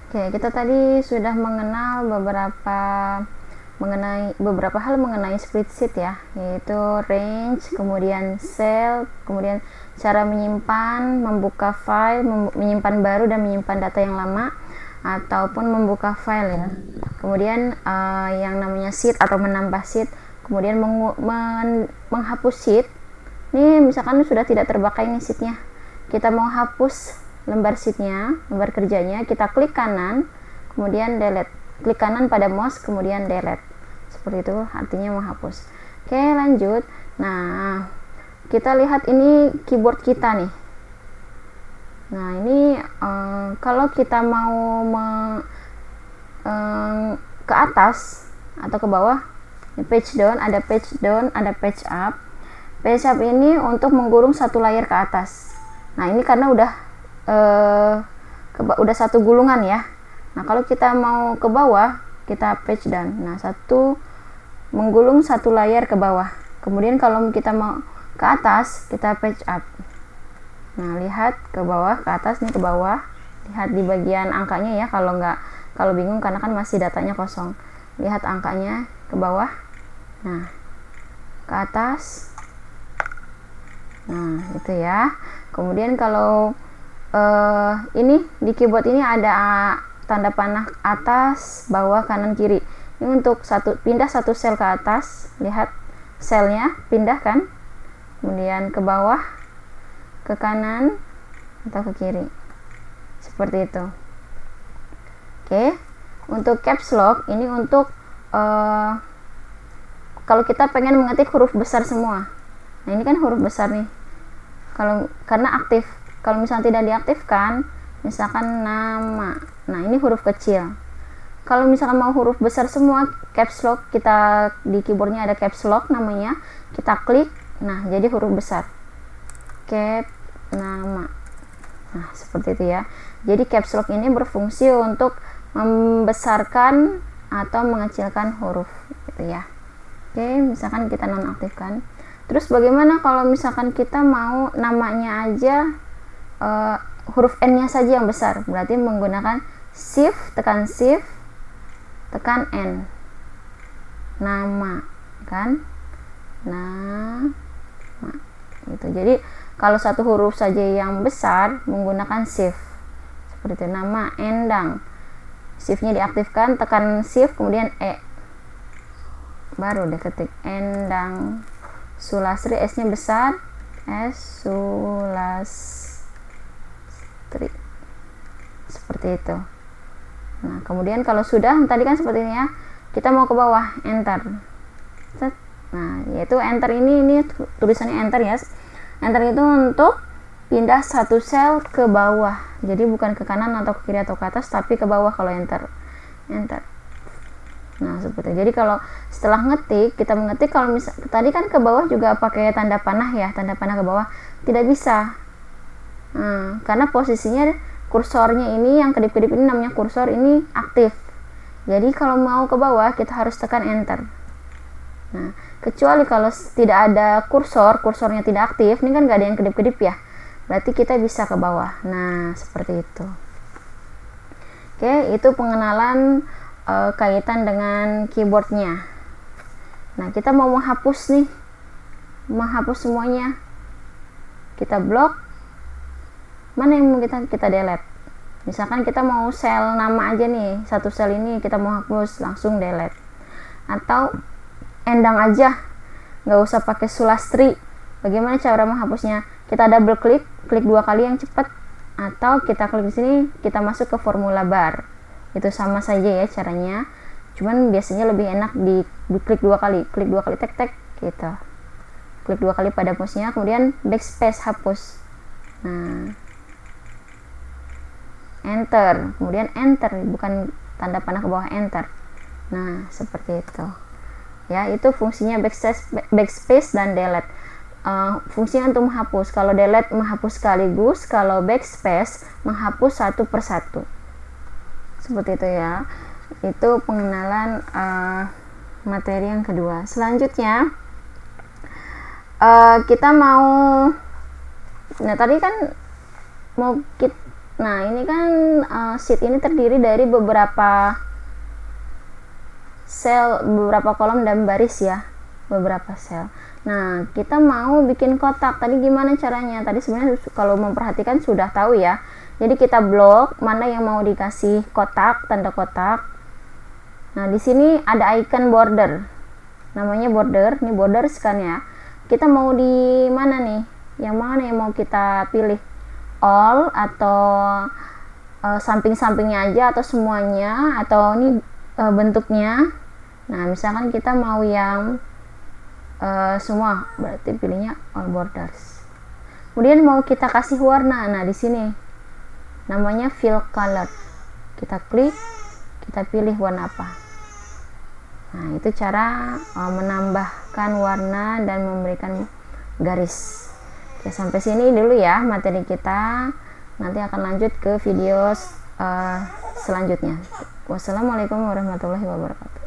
Oke, kita tadi sudah mengenai beberapa hal mengenai spreadsheet ya, yaitu range, kemudian cell, kemudian cara menyimpan, membuka file, menyimpan baru dan menyimpan data yang lama, ataupun membuka file ya. Kemudian yang namanya sheet atau menambah sheet, kemudian menghapus sheet. Ini misalkan sudah tidak terpakai nih sheetnya, kita mau hapus lembar sheetnya, lembar kerjanya, kita klik kanan, kemudian delete. Klik kanan pada mouse, kemudian delete. Seperti itu artinya menghapus. Oke, lanjut. Nah, kita lihat ini keyboard kita nih. Nah, ini kalau kita mau ke atas atau ke bawah, page down, ada page down, ada page up. Page up ini untuk menggulung satu layar ke atas. Nah, ini karena udah satu gulungan ya. Nah, kalau kita mau ke bawah, kita page down. Nah, menggulung satu layar ke bawah. Kemudian kalau kita mau ke atas, kita page up. Nah, lihat ke bawah, ke atas nih, ke bawah. Lihat di bagian angkanya ya, kalau bingung karena kan masih datanya kosong. Lihat angkanya ke bawah. Nah, ke atas. Nah, itu ya. Kemudian kalau ini di keyboard ini ada tanda panah atas, bawah, kanan, kiri. Ini untuk pindah satu sel ke atas, lihat selnya pindah kan, kemudian ke bawah, ke kanan, atau ke kiri, seperti itu. Oke, untuk caps lock ini untuk kalau kita pengen mengetik huruf besar semua. Nah, ini kan huruf besar nih, karena aktif. Kalau misalnya tidak diaktifkan, misalkan nama, nah ini huruf kecil. Kalau misalkan mau huruf besar semua, caps lock, kita di keyboardnya ada caps lock namanya, kita klik, nah jadi huruf besar, cap nama. Nah, seperti itu ya. Jadi caps lock ini berfungsi untuk membesarkan atau mengecilkan huruf gitu ya. Oke, misalkan kita nonaktifkan. Terus bagaimana kalau misalkan kita mau namanya aja huruf N nya saja yang besar? Berarti menggunakan tekan shift tekan N, nama kan, nama gitu. Jadi kalau satu huruf saja yang besar menggunakan shift, seperti itu. Nama Endang, shiftnya diaktifkan, tekan shift kemudian E, baru diketik Endang Sulastri, S nya besar, S Sulastri, seperti itu. Nah, kemudian kalau sudah, tadi kan seperti ini ya, kita mau ke bawah, enter. Nah, yaitu enter ini tulisannya enter ya. Enter itu untuk pindah satu sel ke bawah, jadi bukan ke kanan atau ke kiri atau ke atas, tapi ke bawah kalau enter. Nah, seperti itu. Jadi kalau setelah ngetik, kita mengetik, kalau tadi kan ke bawah juga pakai tanda panah ya, tanda panah ke bawah, tidak bisa. Nah, karena posisinya kursornya ini, yang kedip-kedip ini namanya kursor, ini aktif. Jadi kalau mau ke bawah kita harus tekan enter. Nah, kecuali kalau tidak ada kursornya tidak aktif, ini kan gak ada yang kedip-kedip ya, berarti kita bisa ke bawah. Nah, seperti itu. Oke, itu pengenalan kaitan dengan keyboardnya. Nah, kita mau menghapus semuanya, kita blok. Mana yang mau kita delete? Misalkan kita mau sel nama aja nih, satu sel ini kita mau hapus, langsung delete. Atau Endang aja, nggak usah pakai Sulastri. Bagaimana cara menghapusnya? Kita double klik 2 kali yang cepat, atau kita klik di sini, kita masuk ke formula bar. Itu sama saja ya caranya, cuman biasanya lebih enak di klik 2 kali, tek gitu. Klik 2 kali pada mouse-nya, kemudian backspace hapus. Nah, enter, kemudian enter, bukan tanda panah ke bawah, enter. Nah, seperti itu ya. Itu fungsinya backspace dan delete. Fungsinya untuk menghapus. Kalau delete menghapus sekaligus, kalau backspace menghapus satu persatu, seperti itu ya. Itu pengenalan materi yang kedua. Selanjutnya kita mau, nah tadi kan mau Nah, ini kan sheet ini terdiri dari beberapa sel, beberapa kolom dan baris ya, beberapa sel. Nah, kita mau bikin kotak. Tadi gimana caranya? Tadi sebenarnya kalau memperhatikan sudah tahu ya. Jadi kita blok mana yang mau dikasih kotak, tanda kotak. Nah, di sini ada icon border. Namanya border. Ini borders kan ya. Kita mau di mana nih? Yang mana yang mau kita pilih? All atau samping-sampingnya aja atau semuanya atau ini bentuknya. Nah, misalkan kita mau yang semua, berarti pilihnya all borders. Kemudian mau kita kasih warna. Nah, di sini namanya fill color. Kita klik, kita pilih warna apa. Nah, itu cara menambahkan warna dan memberikan garis. Oke, sampai sini dulu ya materi kita. Nanti akan lanjut ke video selanjutnya. Wassalamualaikum warahmatullahi wabarakatuh.